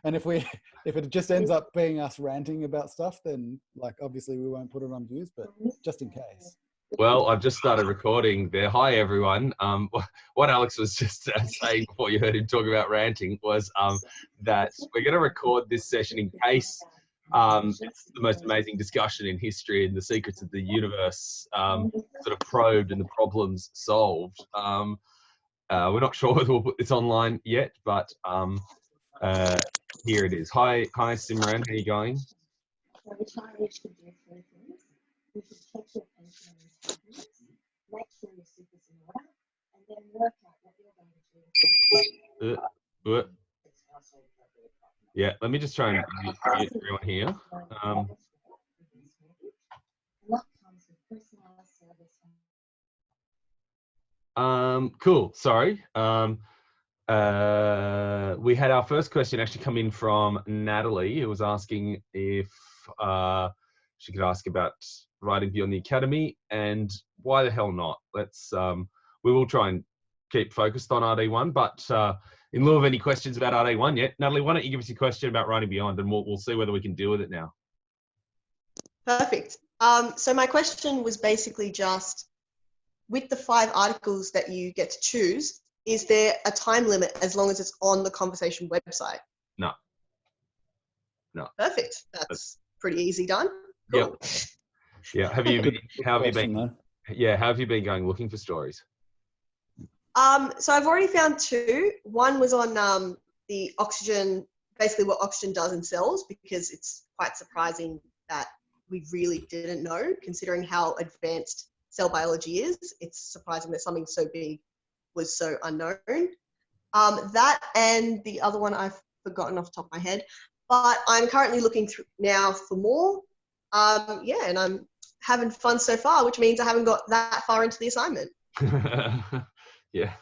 And if it just ends up being us ranting about stuff, then like obviously we won't put it on views, but just in case. Well, I've just started recording there. Hi, everyone. What Alex was just saying before you heard him talk about ranting was that we're going to record this session in case it's the most amazing discussion in history and the secrets of the universe sort of probed and the problems solved. We're not sure whether we'll put this online yet, but here it is. Hi, Simran. How are you going? Every time you should do three things. You should check your pension and savings, make sure your super's in order, and then work out what you're going to do. Yeah, let me just try and mute everyone here. And that comes with personalized service. Cool. Sorry. We had our first question actually come in from Natalie, who was asking if she could ask about writing beyond the academy, and why the hell not? Let's we will try and keep focused on RD1, but in lieu of any questions about RD1 yet, Natalie, why don't you give us your question about writing beyond, and we'll see whether we can deal with it now. Perfect. So my question was basically just, with the 5 articles that you get to choose, is there a time limit as long as it's on the conversation website? No. Perfect. That's pretty easy done. Cool. Yep. Yeah. How have you been going looking for stories? So I've already found 2. One was on the oxygen, basically what oxygen does in cells, because it's quite surprising that we really didn't know, considering how advanced cell biology is. It's surprising that something so big was so unknown. That and the other one I've forgotten off the top of my head, but I'm currently looking through now for more. And I'm having fun so far, which means I haven't got that far into the assignment. Yeah.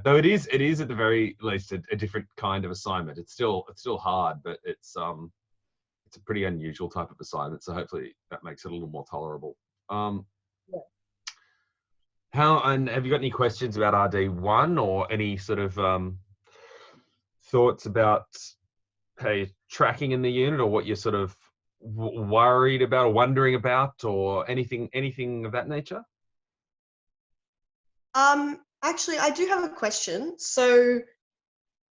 Though it is at the very least a different kind of assignment. It's still hard, but it's a pretty unusual type of assignment. So hopefully that makes it a little more tolerable. And have you got any questions about RD1 or any sort of thoughts about how you're tracking in the unit, or what you're sort of worried about or wondering about, or anything of that nature? Actually, I do have a question. So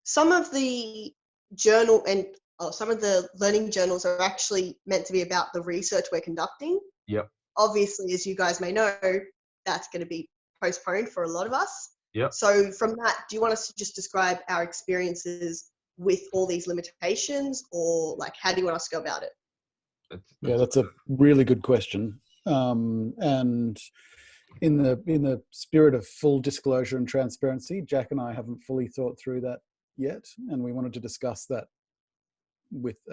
some of the journal and some of the learning journals are actually meant to be about the research we're conducting. Yep. Obviously, as you guys may know, that's going to be postponed for a lot of us. Yep. So from that, do you want us to just describe our experiences with all these limitations, or like how do you want us to go about it? Yeah, that's a really good question. And in the spirit of full disclosure and transparency, Jack and I haven't fully thought through that yet, and we wanted to discuss that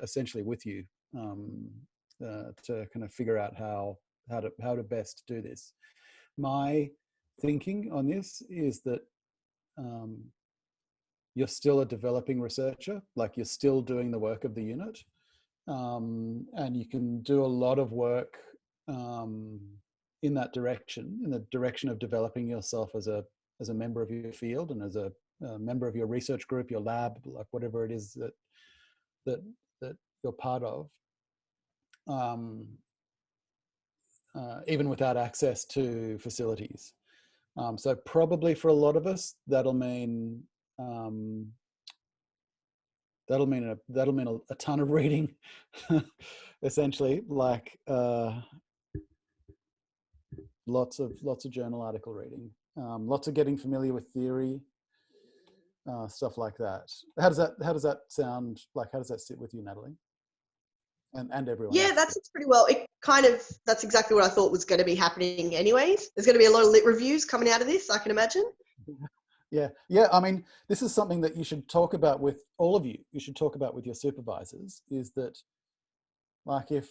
essentially with you to kind of figure out how to best do this. My thinking on this is that you're still a developing researcher, like you're still doing the work of the unit, and you can do a lot of work in that direction, in the direction of developing yourself as a member of your field and as a member of your research group, your lab, like whatever it is that you're part of, even without access to facilities. So probably for a lot of us, that'll mean a ton of reading, essentially, like lots of journal article reading, lots of getting familiar with theory, stuff like that. How does that sound? Like, how does that sit with you, Natalie? And everyone else? That sits pretty well. That's exactly what I thought was going to be happening anyways. There's going to be a lot of lit reviews coming out of this, I can imagine. Yeah. I mean, this is something that you should talk about with all of you. You should talk about with your supervisors, is that, like, if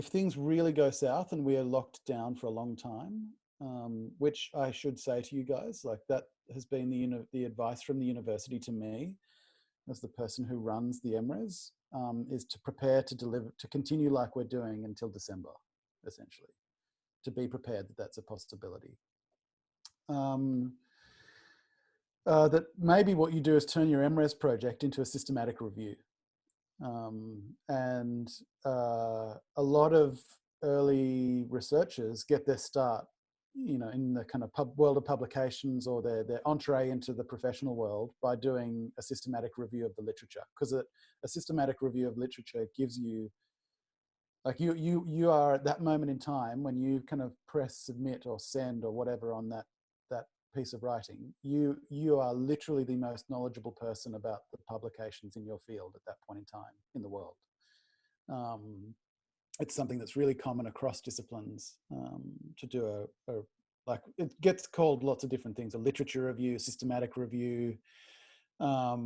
things really go south and we are locked down for a long time, which I should say to you guys, like, that has been the advice from the university to me as the person who runs the MRes, is to prepare to continue like we're doing until December, essentially, to be prepared that that's a possibility. that maybe what you do is turn your MRes project into a systematic review. And a lot of early researchers get their start, you know, in the kind of world of publications, or their entree into the professional world by doing a systematic review of the literature, because a systematic review of literature gives you, like, you are at that moment in time when you kind of press submit or send or whatever on that piece of writing, you are literally the most knowledgeable person about the publications in your field at that point in time in the world. It's something that's really common across disciplines, to do like, it gets called lots of different things: a literature review, systematic review, a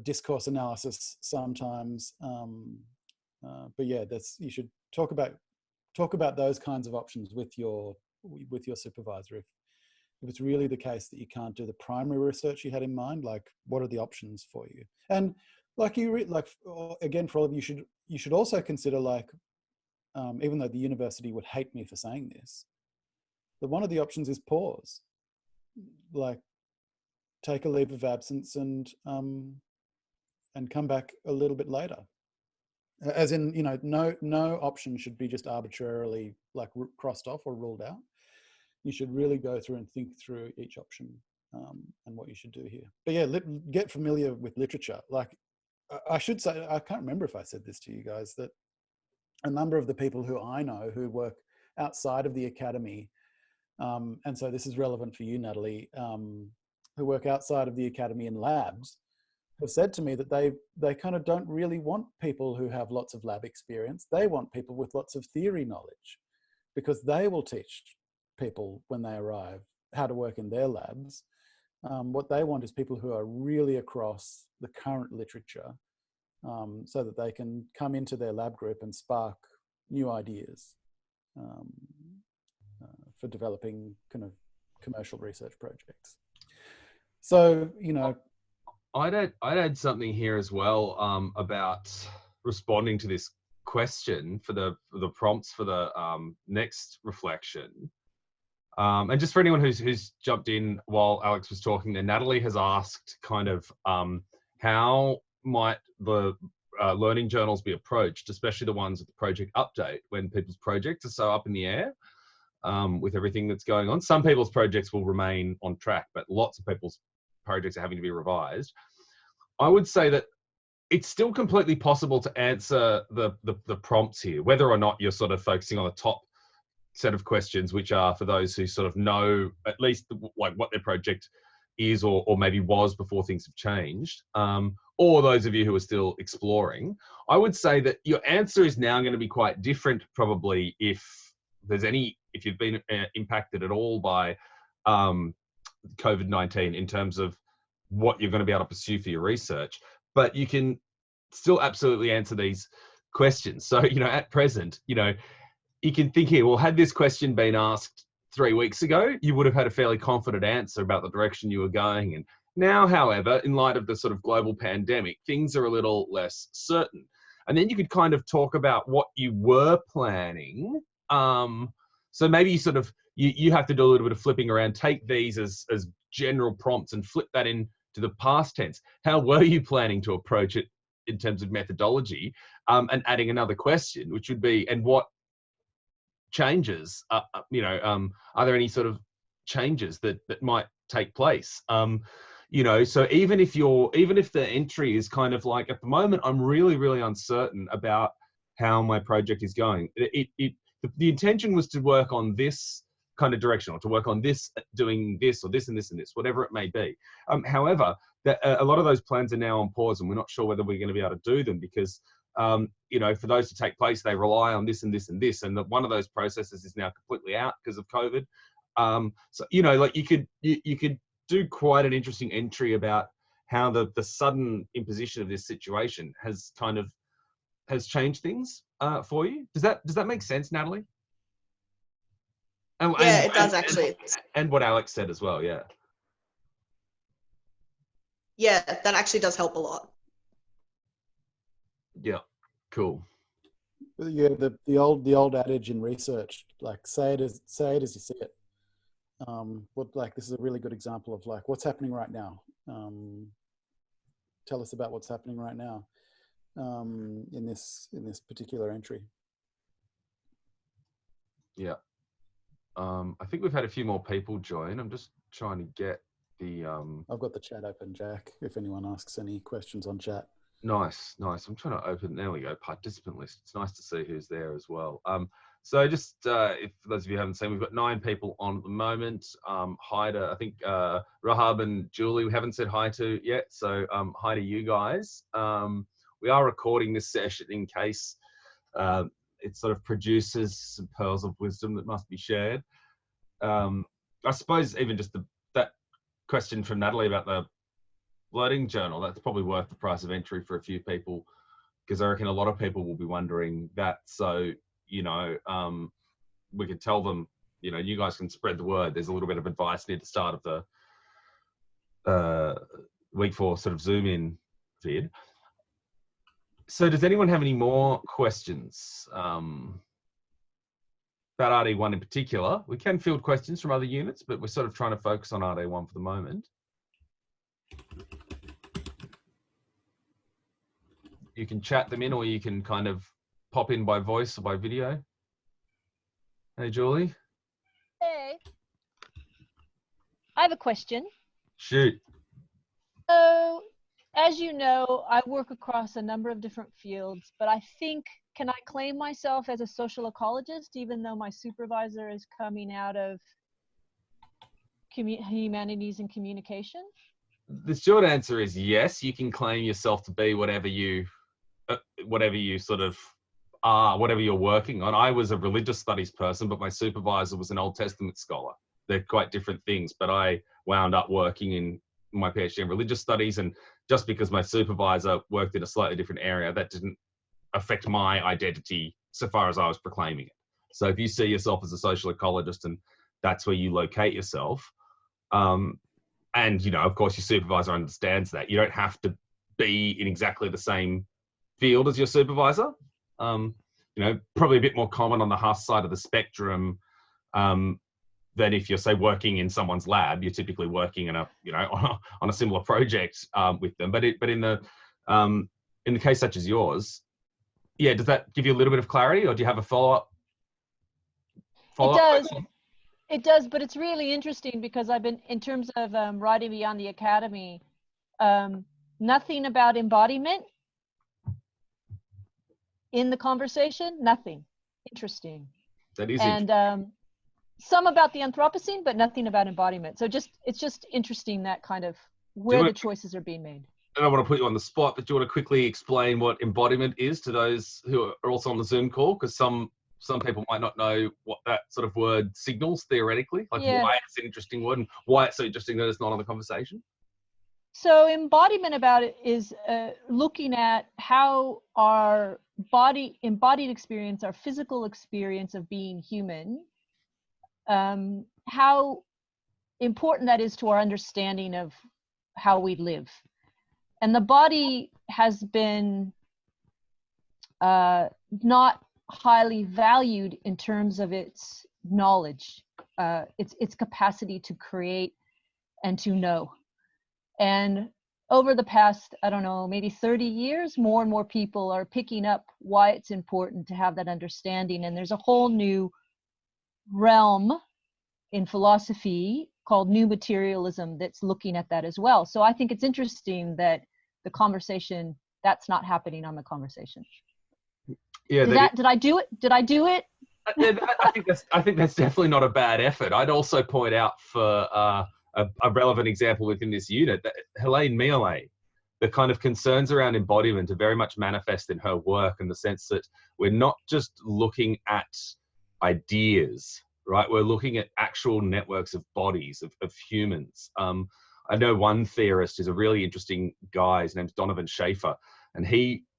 discourse analysis sometimes. But yeah, you should talk about those kinds of options with your supervisor. If it's really the case that you can't do the primary research you had in mind, like, what are the options for you? And like, again, for all of you, you should also consider, like, even though the university would hate me for saying this, that one of the options is pause. Like, take a leave of absence and come back a little bit later. As in, you know, no option should be just arbitrarily, like, crossed off or ruled out. You should really go through and think through each option, and what you should do here. But yeah, get familiar with literature. Like, I should say, I can't remember if I said this to you guys, that a number of the people who I know who work outside of the academy, and so this is relevant for you, Natalie, who work outside of the academy in labs, have said to me that they kind of don't really want people who have lots of lab experience. They want people with lots of theory knowledge, because they will teach people when they arrive how to work in their labs. What they want is people who are really across the current literature, so that they can come into their lab group and spark new ideas for developing kind of commercial research projects. So, you know, I'd add something here as well, about responding to this question for the prompts for the next reflection. And just for anyone who's jumped in while Alex was talking there, Natalie has asked kind of how might the learning journals be approached, especially the ones with the project update, when people's projects are so up in the air with everything that's going on. Some people's projects will remain on track, but lots of people's projects are having to be revised. I would say that it's still completely possible to answer the prompts here, whether or not you're sort of focusing on the top set of questions, which are for those who sort of know at least like what their project is or maybe was before things have changed, or those of you who are still exploring. I would say that your answer is now going to be quite different, probably, if you've been impacted at all by COVID-19 in terms of what you're going to be able to pursue for your research. But you can still absolutely answer these questions. So, you know, at present, you know, you can think here, well, had this question been asked 3 weeks ago, you would have had a fairly confident answer about the direction you were going in. Now, however, in light of the sort of global pandemic, things are a little less certain. And then you could kind of talk about what you were planning. So maybe you have to do a little bit of flipping around, take these as general prompts and flip that into the past tense. How were you planning to approach it in terms of methodology? And adding another question, which would be, and what changes, are there any sort of changes that might take place? You know, so even if the entry is kind of like, at the moment, I'm really, really uncertain about how my project is going. The intention was to work on this kind of direction, or to work on this, doing this, or this and this and this, whatever it may be. However, a lot of those plans are now on pause, and we're not sure whether we're going to be able to do them because, you know, for those to take place, they rely on this and this and this, and one of those processes is now completely out because of COVID. So, you know, like you could do quite an interesting entry about how the sudden imposition of this situation has changed things for you. Does that make sense, Natalie? Yeah, it does actually. And what Alex said as well, yeah. Yeah, that actually does help a lot. Yeah, cool. Yeah, the old adage in research, like, say it as you see it. This is a really good example of like what's happening right now. Tell us about what's happening right now in this particular entry. Yeah. I think we've had a few more people join. I'm just trying to get the... I've got the chat open, Jack, if anyone asks any questions on chat. Nice. I'm trying to open, there we go, participant list. It's nice to see who's there as well. So just, if for those of you who haven't seen, we've got 9 people on at the moment. Hi to, I think, Rahab and Julie, we haven't said hi to yet. So hi to you guys. We are recording this session in case it sort of produces some pearls of wisdom that must be shared. I suppose even just that question from Natalie about the learning journal, that's probably worth the price of entry for a few people, because I reckon a lot of people will be wondering that. So, you know, we could tell them, you know, you guys can spread the word. There's a little bit of advice near the start of the week 4 sort of Zoom in vid. So does anyone have any more questions about RD1 in particular? We can field questions from other units, but we're sort of trying to focus on RD1 for the moment. You can chat them in, or you can kind of pop in by voice or by video. Hey, Julie. Hey. I have a question. Shoot. So, as you know, I work across a number of different fields, but I think, can I claim myself as a social ecologist, even though my supervisor is coming out of humanities and communication? The short answer is yes. You can claim yourself to be whatever you sort of are, whatever you're working on. I was a religious studies person, but my supervisor was an Old Testament scholar. They're quite different things, but I wound up working in my PhD in religious studies, and just because my supervisor worked in a slightly different area, that didn't affect my identity so far as I was proclaiming it. So if you see yourself as a social ecologist and that's where you locate yourself, and, you know, of course your supervisor understands that, you don't have to be in exactly the same field as your supervisor. You know, probably a bit more common on the Haas side of the spectrum than if you're, say, working in someone's lab. You're typically working in a, you know, on a similar project with them. But in the case such as yours, yeah, does that give you a little bit of clarity, or do you have a follow-up? It does. It does, but it's really interesting because I've been, in terms of writing beyond the academy, nothing about embodiment in the conversation, nothing. Interesting. That is and interesting. Some about the Anthropocene, but nothing about embodiment. So it's just interesting that kind of where the choices are being made. I don't want to put you on the spot, but do you want to quickly explain what embodiment is to those who are also on the Zoom call? Because some people might not know what that sort of word signals theoretically, like why it's an interesting word and why it's so interesting that it's not on the conversation. So embodiment about it is looking at how our embodied experience, our physical experience of being human, how important that is to our understanding of how we live. And the body has been not highly valued in terms of its knowledge, its capacity to create and to know. And over the past, I don't know, maybe 30 years, more and more people are picking up why it's important to have that understanding. And there's a whole new realm in philosophy called new materialism that's looking at that as well. So I think it's interesting that the conversation, that's not happening on the conversation. Yeah, did I do it? Did I do it? I think that's definitely not a bad effort. I'd also point out for a relevant example within this unit, that Helene Miele, the kind of concerns around embodiment are very much manifest in her work, in the sense that we're not just looking at ideas, right? We're looking at actual networks of bodies, of humans. I know one theorist is a really interesting guy. His name's Donovan Schaefer, and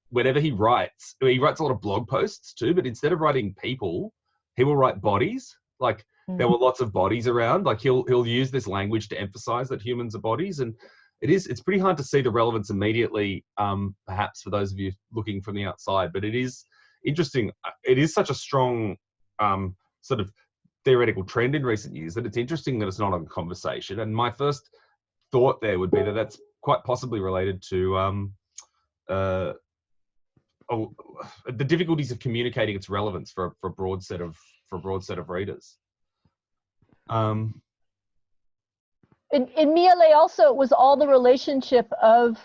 whenever he writes a lot of blog posts too, but instead of writing people, he will write bodies. Like there were lots of bodies around. Like he'll use this language to emphasize that humans are bodies, and it's pretty hard to see the relevance immediately, perhaps for those of you looking from the outside. But it is interesting. It is such a strong sort of theoretical trend in recent years that it's interesting that it's not on conversation. And my first thought there would be that that's quite possibly related to the difficulties of communicating its relevance for a broad set of readers. In MIALE also, it was all the relationship of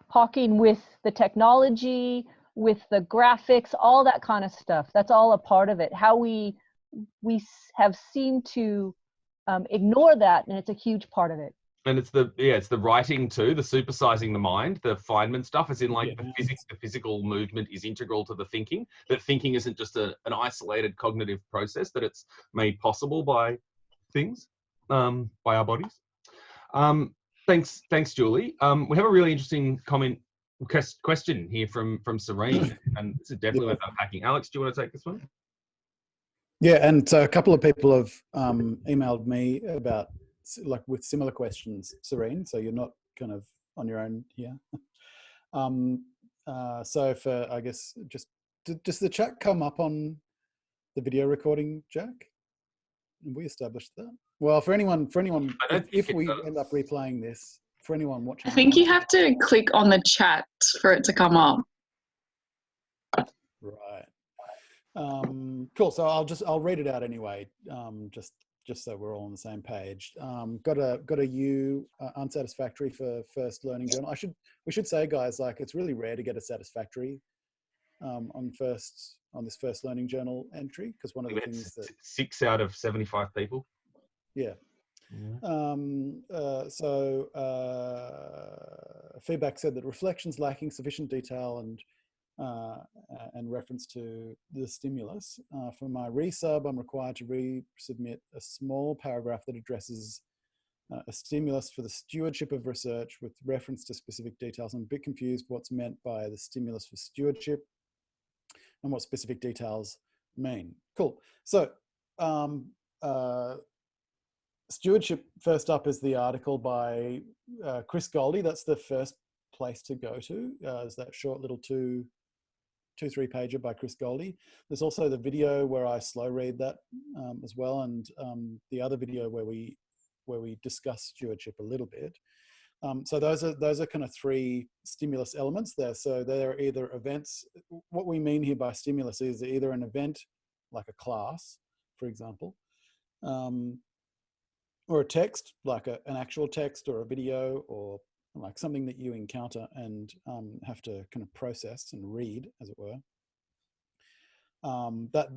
Hawking with the technology, with the graphics, all that kind of stuff. That's all a part of it. How we have seemed to ignore that, and it's a huge part of it. And it's the writing too, the supersizing the mind, the Feynman stuff, as in like the physical movement is integral to the thinking, that thinking isn't just an isolated cognitive process, that it's made possible by things, by our bodies. Thanks, Julie. We have a really interesting question here from Serene, and this is definitely worth unpacking. Alex, do you want to take this one? Yeah, and so a couple of people have emailed me about with similar questions, Serene. So you're not kind of on your own here. So for, I guess, does the chat come up on the video recording, Jack? Have we established that? Well, for anyone, if we end up replaying this, for anyone watching, I think you have to click on the chat for it to come up. Right. Cool. So I'll read it out anyway. Just so we're all on the same page. Got a U unsatisfactory for first learning journal. We should say, guys, like it's really rare to get a satisfactory on this first learning journal entry, because one of the things that 6 out of 75 people. Yeah. Feedback said that reflections lacking sufficient detail and reference to the stimulus. For my resub, I'm required to resubmit a small paragraph that addresses a stimulus for the stewardship of research with reference to specific details. I'm a bit confused what's meant by the stimulus for stewardship and what specific details mean. Cool. So stewardship, first up is the article by Chris Goldie. That's the first place to go to, is that short little two, 3-pager by Chris Goldie. There's also the video where I slow read that as well, and the other video where we discuss stewardship a little bit. So those are kind of 3 stimulus elements there. So they're either events. What we mean here by stimulus is either an event, like a class, for example, or a text, like an actual text, or a video, or like something that you encounter and have to kind of process and read, as it were.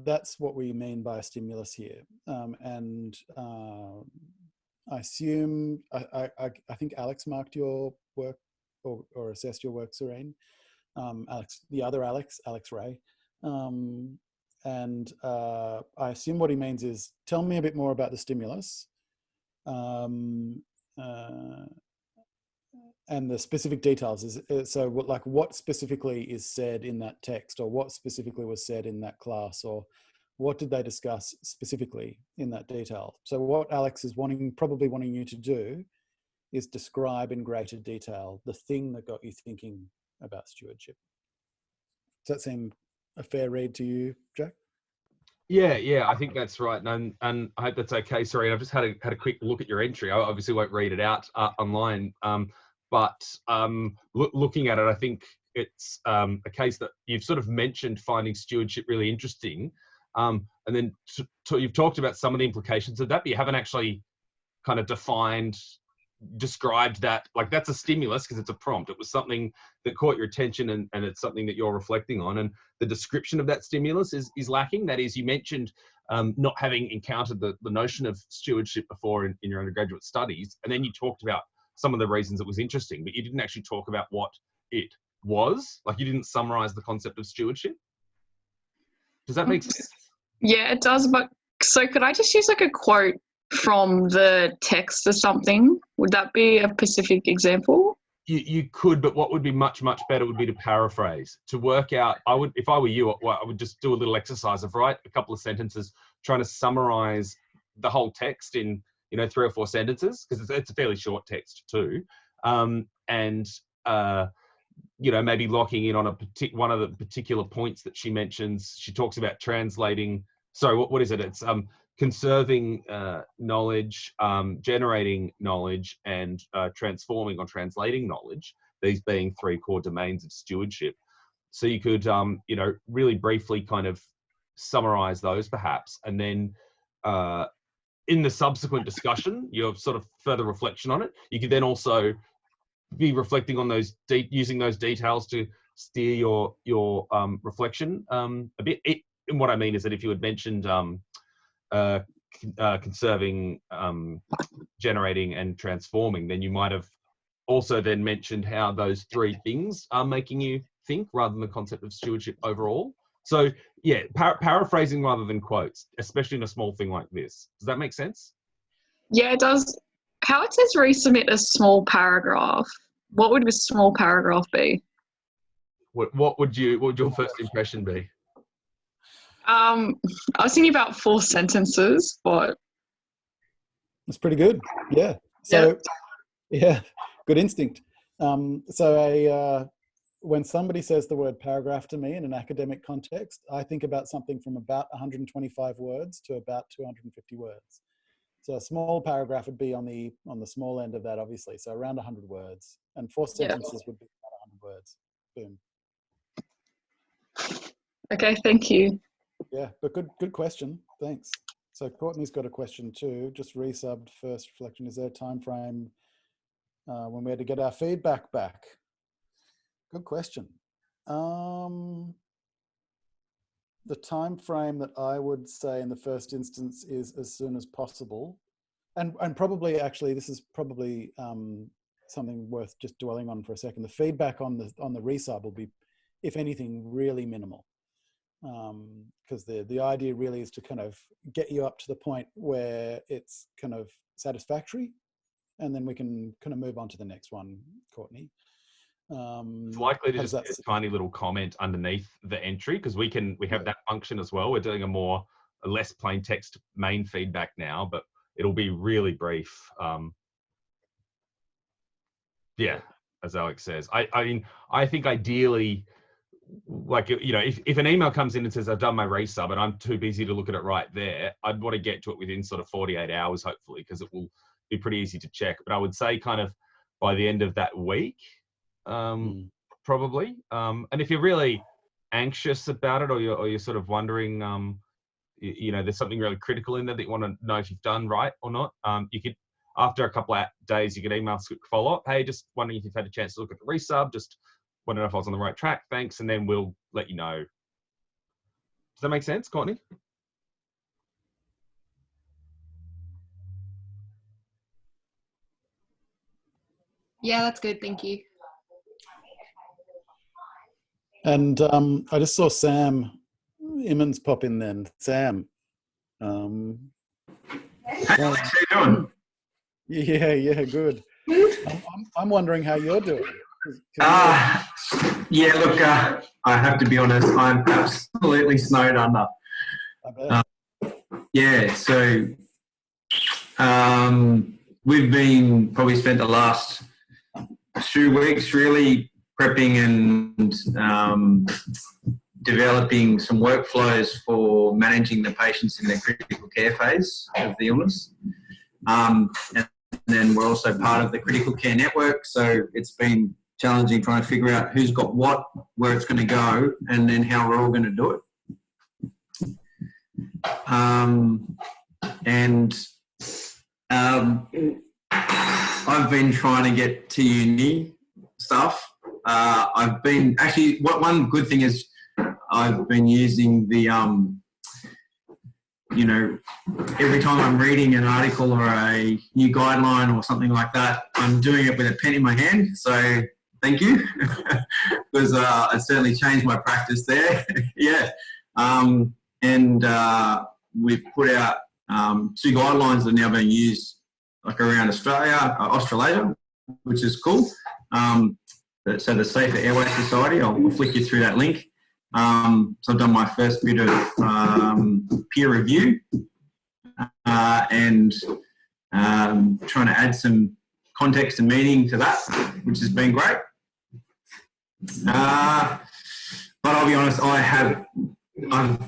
That's what we mean by a stimulus here. I assume, I think Alex marked your work or assessed your work, Serene. Alex, the other Alex Ray. I assume what he means is, tell me a bit more about the stimulus. And the specific details is so what specifically is said in that text, or what specifically was said in that class, or what did they discuss specifically in that detail. So what Alex is probably wanting you to do is describe in greater detail the thing that got you thinking about stewardship. Does that seem a fair read to you, Jack? Yeah, I think that's right, and I hope that's okay. Sorry, I've just had a quick look at your entry. I obviously won't read it out online, but looking at it, I think it's a case that you've sort of mentioned finding stewardship really interesting, and then you've talked about some of the implications of that, but you haven't actually kind of described that. Like, that's a stimulus because it's a prompt. It was something that caught your attention, and it's something that you're reflecting on, and the description of that stimulus is lacking. That is, you mentioned not having encountered the notion of stewardship before in your undergraduate studies, and then you talked about some of the reasons it was interesting, but you didn't actually talk about what it was. Like, you didn't summarize the concept of stewardship. Does that make sense? Yeah, it does. But so could I just use like a quote from the text or something? Would that be a specific example? You could, but what would be much better would be to paraphrase, to work out. If I were you, I would just do a little exercise of write a couple of sentences trying to summarize the whole text in 3 or 4 sentences, because it's a fairly short text too, maybe locking in on one of the particular points that she mentions. She talks about translating. Sorry, what is it? It's conserving knowledge, generating knowledge, and transforming or translating knowledge, these being 3 core domains of stewardship. So you could, you know, really briefly kind of summarize those perhaps, and then in the subsequent discussion, your sort of further reflection on it, you could then also be reflecting on those, using those details to steer your reflection a bit. And what I mean is that if you had mentioned conserving, generating, and transforming, then you might have also then mentioned how those 3 things are making you think, rather than the concept of stewardship overall. So yeah, paraphrasing rather than quotes, especially in a small thing like this. Does that make sense? Yeah, it does. How it says resubmit a small paragraph, what would a small paragraph be? What would your first impression be? I was thinking about 4 sentences, but That's pretty good. Yeah. So yeah, good instinct. When somebody says the word paragraph to me in an academic context, I think about something from about 125 words to about 250 words. So a small paragraph would be on the small end of that, obviously. So around 100 words, and 4 sentences would be about 100 words. Boom. okay, thank you. Yeah, but good question. Thanks. So Courtney's got a question too. Just resubbed first reflection. Is there a time frame when we had to get our feedback back? Good question. The time frame that I would say in the first instance is as soon as possible, and probably actually this is probably something worth just dwelling on for a second. The feedback on the resub will be, if anything, really minimal, because the idea really is to kind of get you up to the point where it's kind of satisfactory, and then we can kind of move on to the next one, Courtney. It's likely to just be a tiny little comment underneath the entry, because we have that function as well. We're doing a less plain text main feedback now, but it'll be really brief. Yeah, as Alex says. I mean, I think ideally, like, you know, if an email comes in and says I've done my resub and I'm too busy to look at it right there, I'd want to get to it within sort of 48 hours, hopefully, because it will be pretty easy to check. But I would say kind of by the end of that week, probably. And if you're really anxious about it, or you're sort of wondering, you know, there's something really critical in there that you want to know if you've done right or not, you could, after a couple of days, you could email us a quick follow-up. Hey, just wondering if you've had a chance to look at the resub. Just want to know if I was on the right track. Thanks. And then we'll let you know. Does that make sense, Courtney? Yeah, that's good. Thank you. And I just saw Sam Immons pop in then. Sam. Hey, Alex, how you doing? Yeah, good. I'm wondering how you're doing. Yeah, look, I have to be honest, I'm absolutely snowed under. Yeah, so we've been probably spent the last 2 weeks really prepping and developing some workflows for managing the patients in their critical care phase of the illness. And then we're also part of the critical care network, so it's been challenging trying to figure out who's got what, where it's going to go, and then how we're all going to do it. I've been trying to get to uni stuff. I've been actually, one good thing is I've been using the, you know, every time I'm reading an article or a new guideline or something like that, I'm doing it with a pen in my hand. So thank you, because it certainly changed my practice there. Yeah. We've put out 2 guidelines that are now being used like around Australasia, which is cool. So the Safer Airway Society, I'll flick you through that link. So I've done my first bit of peer review and trying to add some context and meaning to that, which has been great. But I'll be honest, I've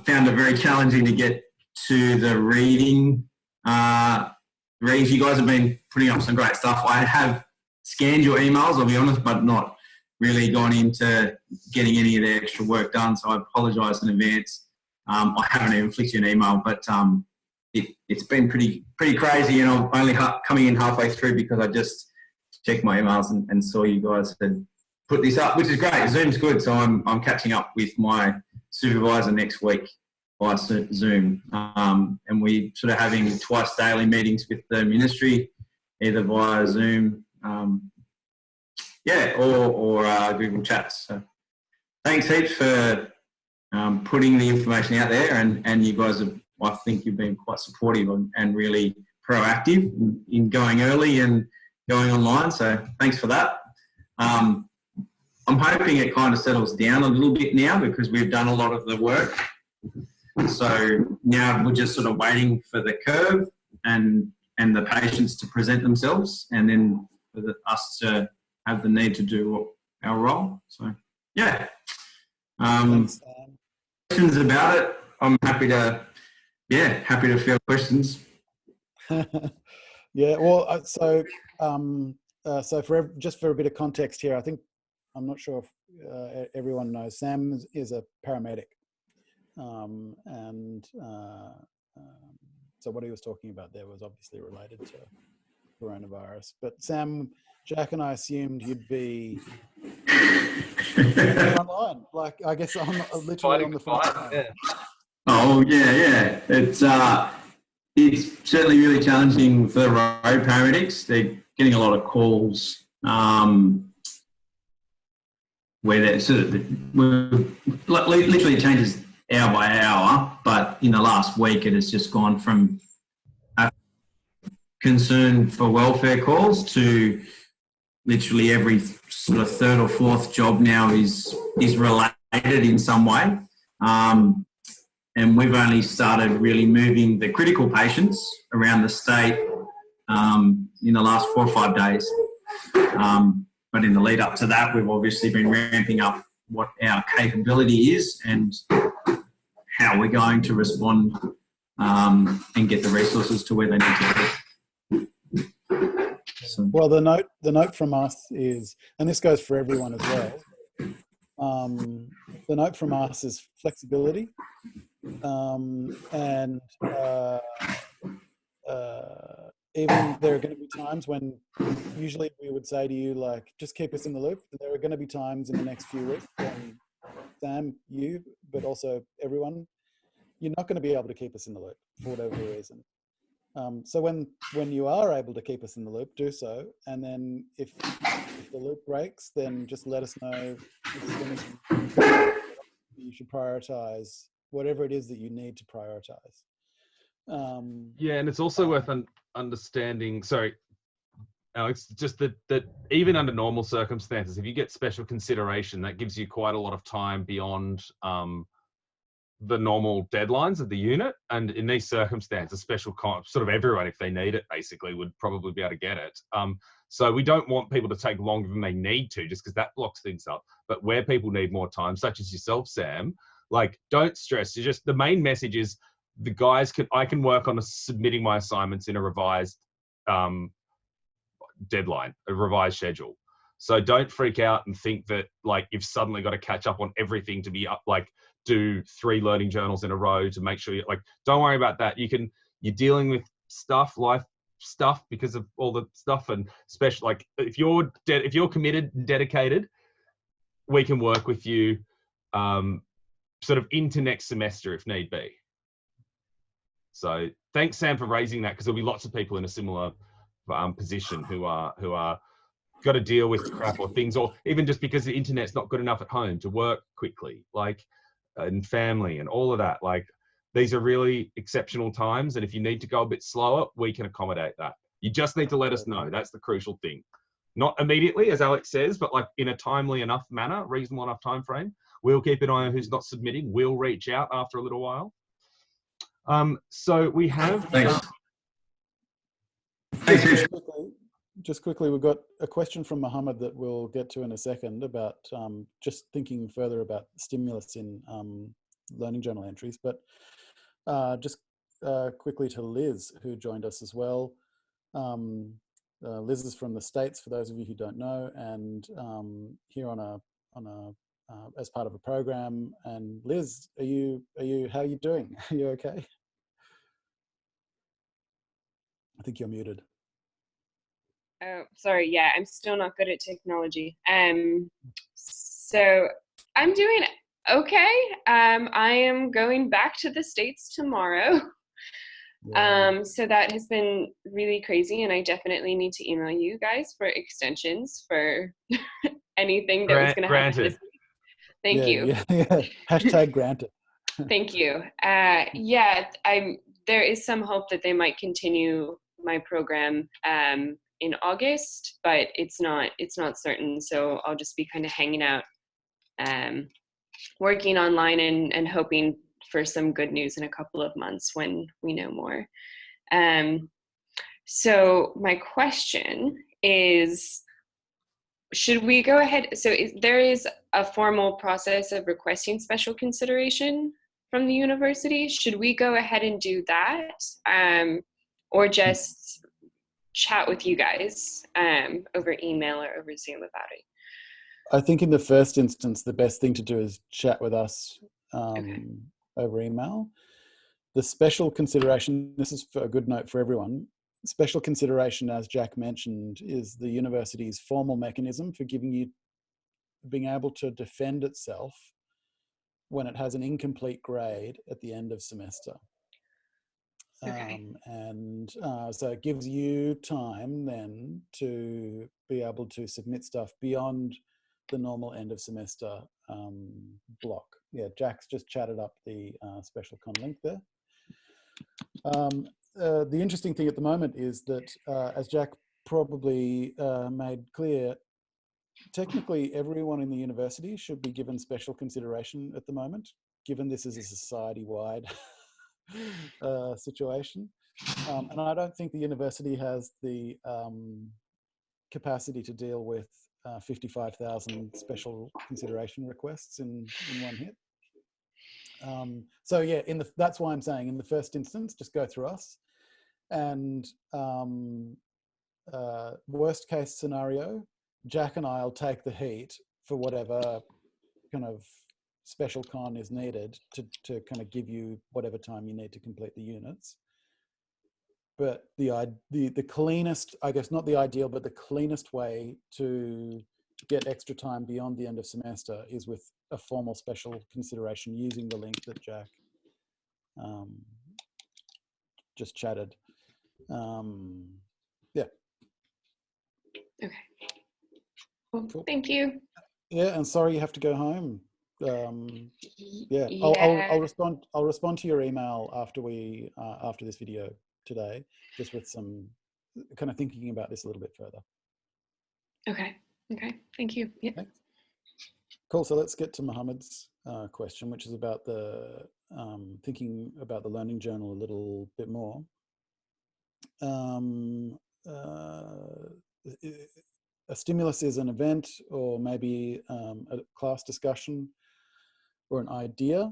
found it very challenging to get to the reading. Readings, you guys have been putting up some great stuff. I have scanned your emails, I'll be honest, but not really gone into getting any of the extra work done. So I apologise in advance. I haven't even flicked you an email, but it's been pretty crazy, and I'm only coming in halfway through because I just checked my emails and saw you guys had put this up, which is great. Zoom's good, so I'm catching up with my supervisor next week by Zoom, and we sort of having twice daily meetings with the ministry, either via Zoom, or Google Chats. So thanks heaps for putting the information out there, and you guys have, I think you've been quite supportive and really proactive in going early and going online. So thanks for that. I'm hoping it kind of settles down a little bit now because we've done a lot of the work. So now we're just sort of waiting for the curve and the patients to present themselves, and then for us to have the need to do our role. So yeah. Questions about it? I'm happy to field questions. Yeah, well, so for a bit of context here, I think, I'm not sure if everyone knows, Sam is a paramedic, so what he was talking about there was obviously related to coronavirus. But Sam, Jack and I assumed you'd be front line, like I guess literally on the front line. Yeah. Oh yeah. It's certainly really challenging for the road paramedics. They're getting a lot of calls where they're literally it changes hour by hour, but in the last week it has just gone from concern for welfare calls to literally every sort of third or fourth job now is related in some way. And we've only started really moving the critical patients around the state in the last 4 or 5 days. But in the lead up to that, we've obviously been ramping up what our capability is and how we're going to respond and get the resources to where they need to be. So. Well, the note from us is, and this goes for everyone as well, the note from us is flexibility. Even there are going to be times when usually we would say to you, like, just keep us in the loop. There are going to be times in the next few weeks when Sam, you, but also everyone, you're not going to be able to keep us in the loop for whatever reason. So when you are able to keep us in the loop, do so. And then if the loop breaks, then just let us know. You should prioritize whatever it is that you need to prioritize. Yeah, and it's also worth understanding, sorry, Alex, just that even under normal circumstances, if you get special consideration, that gives you quite a lot of time beyond the normal deadlines of the unit. And in these circumstances, special sort of everyone, if they need it, basically would probably be able to get it. So we don't want people to take longer than they need to, just because that blocks things up. But where people need more time, such as yourself, Sam, like, don't stress. It's just the main message is the guys I can work on submitting my assignments in a revised deadline, a revised schedule. So don't freak out and think that, like, you've suddenly got to catch up on everything to be up, like, do 3 learning journals in a row to make sure you, like, don't worry about that. You're dealing with life stuff because of all the stuff, and especially, like, if you're committed and dedicated, we can work with you sort of into next semester if need be. So thanks, Sam, for raising that, because there'll be lots of people in a similar position who are got to deal with crap or things, or even just because the internet's not good enough at home to work quickly, like, and family and all of that. Like, these are really exceptional times, and if you need to go a bit slower, we can accommodate that. You just need to let us know. That's the crucial thing. Not immediately, as Alex says, but like in a timely enough manner, reasonable enough time frame. We'll keep an eye on who's not submitting. We'll reach out after a little while. So we have. Just quickly, we've got a question from Mohammed that we'll get to in a second about just thinking further about stimulus in learning journal entries. But just quickly to Liz, who joined us as well. Liz is from the States, for those of you who don't know, and here on a as part of a program. And Liz, how are you doing? Are you okay? I think you're muted. Oh, sorry. Yeah, I'm still not good at technology. So I'm doing okay. I am going back to the States tomorrow. Yeah. So that has been really crazy, and I definitely need to email you guys for extensions for anything that was going to happen this week. Thank you. Yeah. Hashtag granted. Thank you. Yeah, there is some hope that they might continue my program in August, but it's not certain. So I'll just be kind of hanging out, working online and hoping for some good news in a couple of months when we know more. So my question is, should we go ahead? So there is a formal process of requesting special consideration from the university. Should we go ahead and do that, or just chat with you guys over email or over Zoom about it? I think in the first instance, the best thing to do is chat with us over email. The special consideration, this is a good note for everyone. Special consideration, as Jack mentioned, is the university's formal mechanism for being able to defend itself when it has an incomplete grade at the end of semester. Okay. So it gives you time then to be able to submit stuff beyond the normal end of semester block. Yeah, Jack's just chatted up the special con link there. The interesting thing at the moment is that, as Jack probably made clear, technically everyone in the university should be given special consideration at the moment, given this is a society-wide situation. And I don't think the university has the capacity to deal with 55,000 special consideration requests in one hit. So yeah, that's why I'm saying in the first instance, just go through us. And worst case scenario, Jack and I'll take the heat for whatever kind of special con is needed to kind of give you whatever time you need to complete the units. But the cleanest, I guess not the ideal, but the cleanest way to get extra time beyond the end of semester is with a formal special consideration using the link that Jack just chatted. Yeah. Okay. Well, Cool. thank you. Yeah, and sorry you have to go home. Yeah, Yeah. I'll respond to your email after this video today, just with some kind of thinking about this a little bit further. Okay. Thank you. Yeah. Thanks. Cool. So let's get to Mohammed's question, which is about the thinking about the learning journal a little bit more. A stimulus is an event, or maybe a class discussion, or an idea.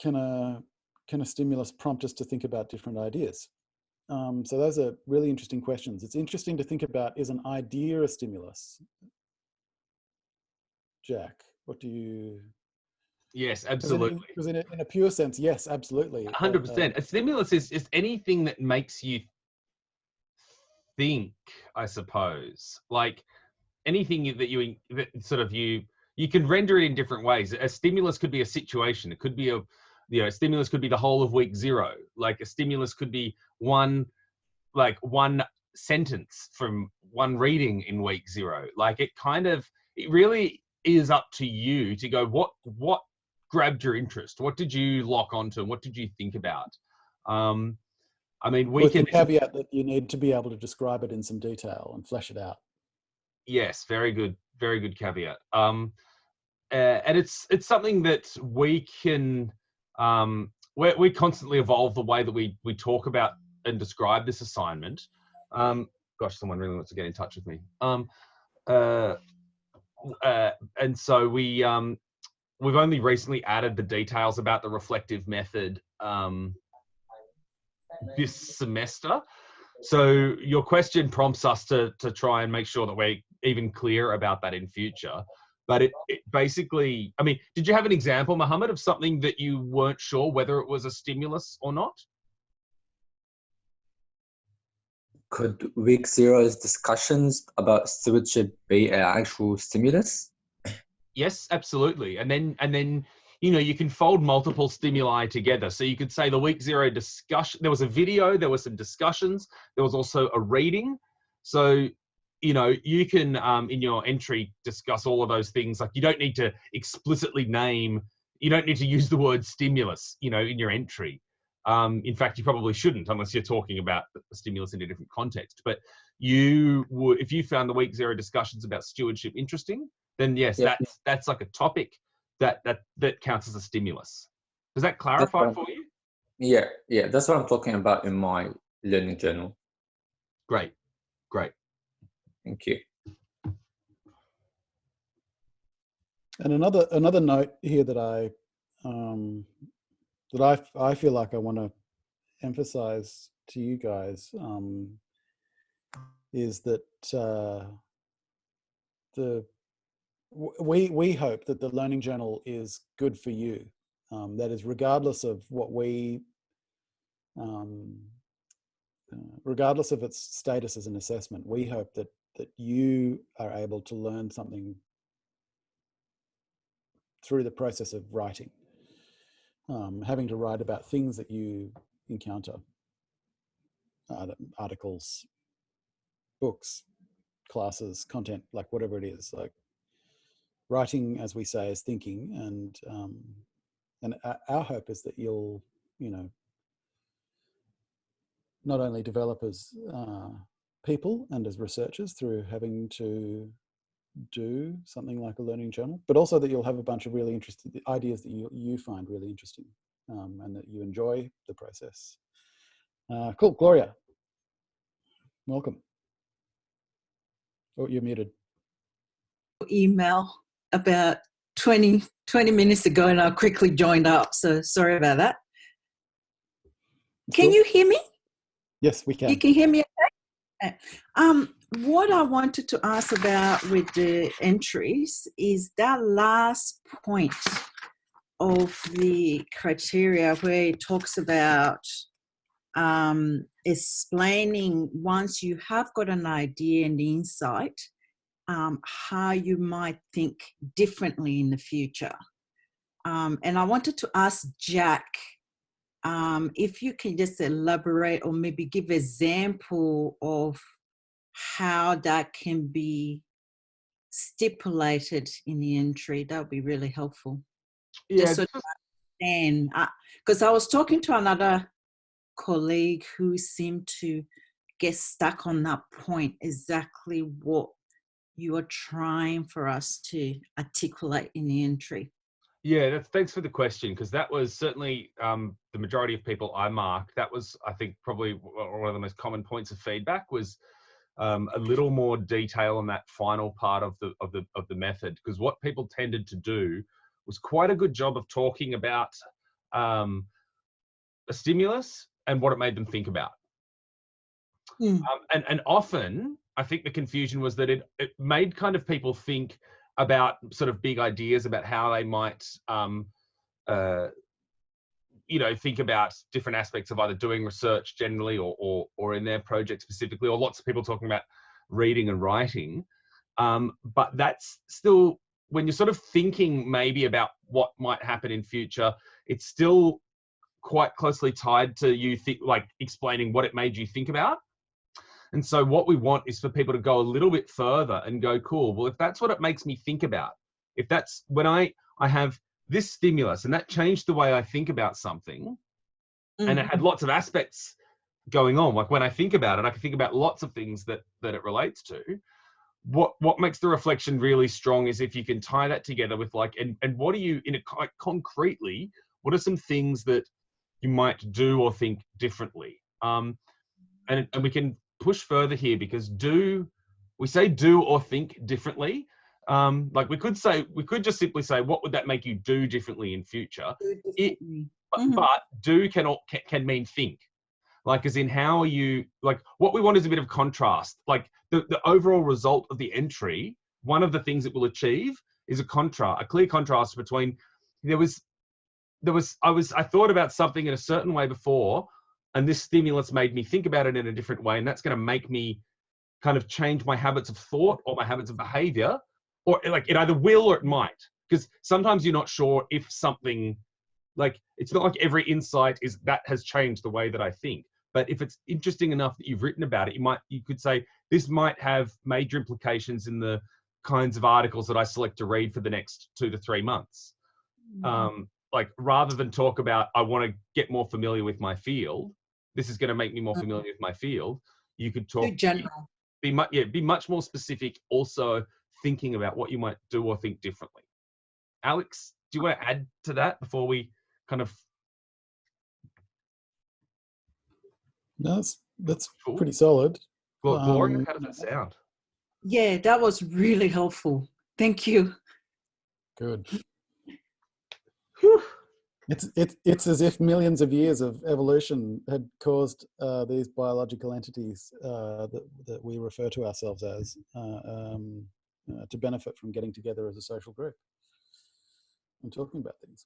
Can a stimulus prompt us to think about different ideas? So those are really interesting questions. It's interesting to think about, is an idea a stimulus? Jack, what do you... Yes, absolutely. Because in a pure sense, yes, absolutely. 100%. A stimulus is anything that makes you think, I suppose. Like anything that you can render it in different ways. A stimulus could be a situation. It could be a stimulus could be the whole of week 0. Like a stimulus could be one sentence from one reading in week 0. Like it really is up to you to go, what grabbed your interest? What did you lock onto? What did you think about? I mean, with the caveat that you need to be able to describe it in some detail and flesh it out. Yes, very good caveat. And it's something that we can we constantly evolve the way that we talk about and describe this assignment. Gosh, someone really wants to get in touch with me. And so we've only recently added the details about the reflective method this semester. So your question prompts us to try and make sure that we're even clear about that in future. But it basically, I mean, did you have an example, Mohammed, of something that you weren't sure whether it was a stimulus or not? Could week 0's discussions about stewardship be an actual stimulus? Yes, absolutely. And then you know, you can fold multiple stimuli together. So you could say the week 0 discussion, there was a video, there were some discussions, there was also a reading. So, you know, you can, in your entry, discuss all of those things. Like, you don't need to explicitly name, you don't need to use the word stimulus, you know, in your entry. In fact, you probably shouldn't, unless you're talking about the stimulus in a different context. But you would, if you found the week 0 discussions about stewardship interesting, then yes, Yeah. that's like a topic that counts as a stimulus. Does that clarify for you? Yeah, that's what I'm talking about in my learning journal. Great. Thank you. And another note here that I feel like I want to emphasize to you guys is that we hope that the learning journal is good for you. That is, regardless of what regardless of its status as an assessment, we hope that you are able to learn something through the process of writing, having to write about things that you encounter, articles, books, classes, content, like whatever it is. Like, writing, as we say, is thinking, and our hope is that you'll, you know, not only develop as people and as researchers through having to do something like a learning journal, but also that you'll have a bunch of really interesting ideas that you find really interesting, and that you enjoy the process. Cool. Gloria, welcome. Oh, you're muted. Email about 20 minutes ago, and I quickly joined up, so sorry about that. Can you hear me? Yes, we can. You can hear me okay? What I wanted to ask about with the entries is that last point of the criteria where it talks about explaining, once you have got an idea and insight, how you might think differently in the future. And I wanted to ask Jack, if you can just elaborate or maybe give an example of how that can be stipulated in the entry. That would be really helpful. Yeah, just so understand, because I was talking to another colleague who seemed to get stuck on that point, exactly what you are trying for us to articulate in the entry. Yeah, thanks for the question, because that was certainly the majority of people I mark. That was, I think, probably one of the most common points of feedback was a little more detail on that final part of the method, because what people tended to do was quite a good job of talking about a stimulus and what it made them think about. And often, I think the confusion was that it made kind of people think about sort of big ideas about how they might, you know, think about different aspects of either doing research generally or in their project specifically, or lots of people talking about reading and writing. But that's still, when you're sort of thinking maybe about what might happen in future, it's still quite closely tied to you like explaining what it made you think about. And so what we want is for people to go a little bit further and go, cool, well, if that's what it makes me think about, if that's when I have this stimulus and that changed the way I think about something, and it had lots of aspects going on, like when I think about it, I can think about lots of things that it relates to. What makes the reflection really strong is if you can tie that together with like, and what are you, in a concretely, what are some things that you might do or think differently? And we can push further here, because we say do or think differently. Like we could just simply say, what would that make you do differently in future? But do can mean think. Like, as in, how are you, like, what we want is a bit of contrast. Like, the overall result of the entry, one of the things it will achieve is a clear contrast between, I thought about something in a certain way before, and this stimulus made me think about it in a different way, and that's going to make me kind of change my habits of thought or my habits of behavior, or like it either will or it might. Because sometimes you're not sure if something, like, it's not like every insight is that has changed the way that I think. But if it's interesting enough that you've written about it, you could say this might have major implications in the kinds of articles that I select to read for the next 2 to 3 months. Like, rather than talk about, I want to get more familiar with my field, this is going to make me more familiar with my field. You could talk, too general. be much more specific, also thinking about what you might do or think differently. Alex, do you want to add to that before we kind of? No, that's pretty solid. Well, Gloria, how does that sound? Yeah, that was really helpful. Thank you. Good. It's as if millions of years of evolution had caused these biological entities that we refer to ourselves as to benefit from getting together as a social group and talking about things.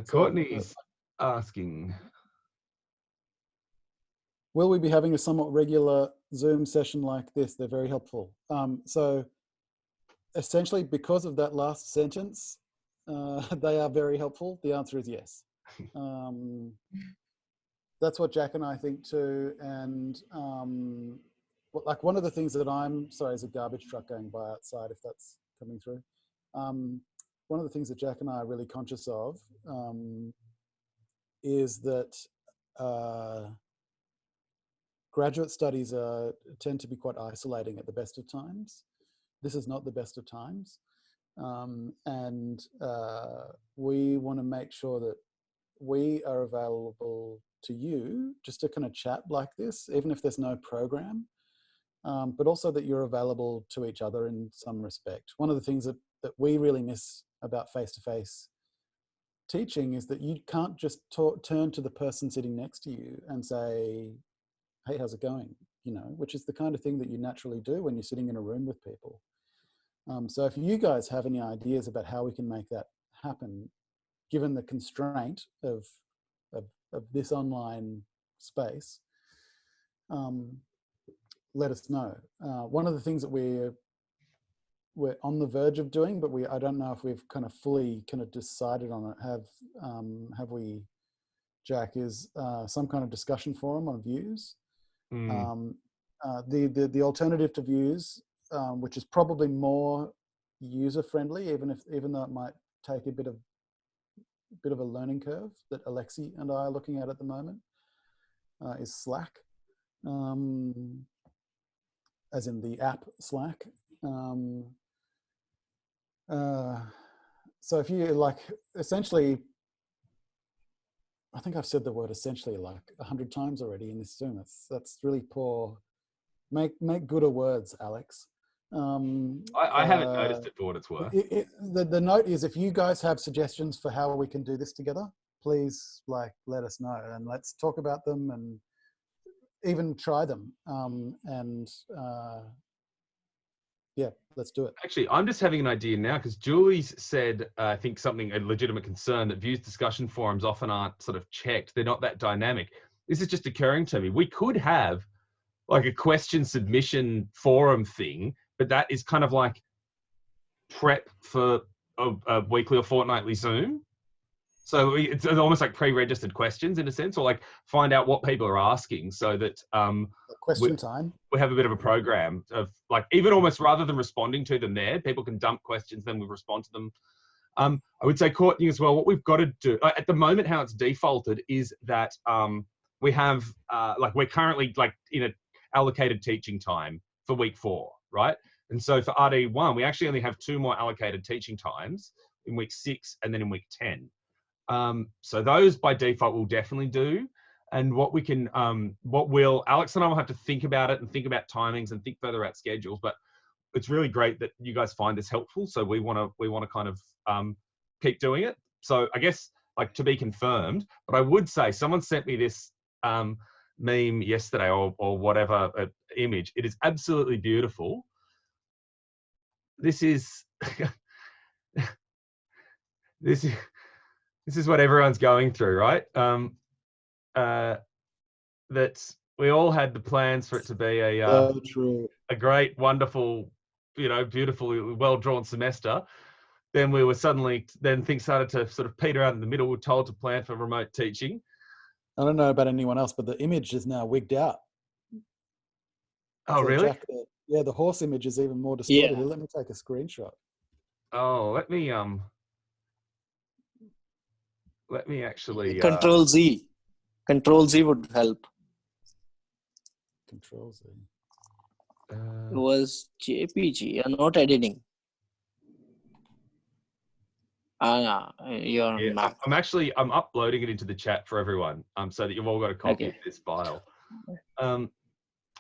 Courtney's asking, will we be having a somewhat regular Zoom session like this? They're very helpful. So essentially, because of that last sentence, they are very helpful. The answer is yes. That's what Jack and I think too. And like, one of the things that sorry, there's a garbage truck going by outside, if that's coming through. One of the things that Jack and I are really conscious of is that graduate studies tend to be quite isolating at the best of times. This is not the best of times. And we want to make sure that we are available to you just to kind of chat like this, even if there's no program, but also that you're available to each other in some respect. One of the things that we really miss about face-to-face teaching is that you can't just turn to the person sitting next to you and say, hey, how's it going? You know, which is the kind of thing that you naturally do when you're sitting in a room with people. So if you guys have any ideas about how we can make that happen, given the constraint of this online space, let us know. One of the things that we're on the verge of doing, but I don't know if we've kind of fully kind of decided on it. Have we, Jack? Is some kind of discussion forum on views? The alternative to views, which is probably more user friendly, even though it might take a bit of a learning curve, that Alexi and I are looking at the moment, is Slack, as in the app Slack. So if you like, essentially, I think I've said the word essentially like 100 times already in this Zoom. That's really poor. Make gooder words, Alex. I haven't noticed it for what it's worth. The note is, if you guys have suggestions for how we can do this together, please let us know, and let's talk about them and even try them. Yeah, let's do it. Actually, I'm just having an idea now, because Julie's said, I think a legitimate concern, that views discussion forums often aren't sort of checked. They're not that dynamic. This is just occurring to me. We could have like a question submission forum thing, but that is kind of like prep for a weekly or fortnightly Zoom. So it's almost like pre-registered questions in a sense, or like find out what people are asking, so that question time. We have a bit of a program of like, even almost rather than responding to them there, people can dump questions, then we respond to them. I would say, Courtney, as well, what we've got to do at the moment, how it's defaulted is that we have we're currently like in a allocated teaching time for week 4, right? And so for RD1, we actually only have 2 more allocated teaching times, in week 6 and then in week 10. So those by default will definitely do. And what we can, Alex and I will have to think about it and think about timings and think further out schedules. But it's really great that you guys find this helpful. So we want to kind of keep doing it. So I guess like to be confirmed, but I would say someone sent me this meme yesterday or whatever image. It is absolutely beautiful. This is this is what everyone's going through, right? That we all had the plans for it to be a great, wonderful, beautifully well-drawn semester. Then we were then things started to sort of peter out in the middle. We were told to plan for remote teaching. I don't know about anyone else, but the image is now wigged out. Oh, So really? Jack, the horse image is even more distorted. Yeah. Here, let me take a screenshot. Oh, let me actually Control Z would help. Control Z. It was JPG, not editing. Your Mac. I'm uploading it into the chat for everyone, so that you've all got a copy of this file.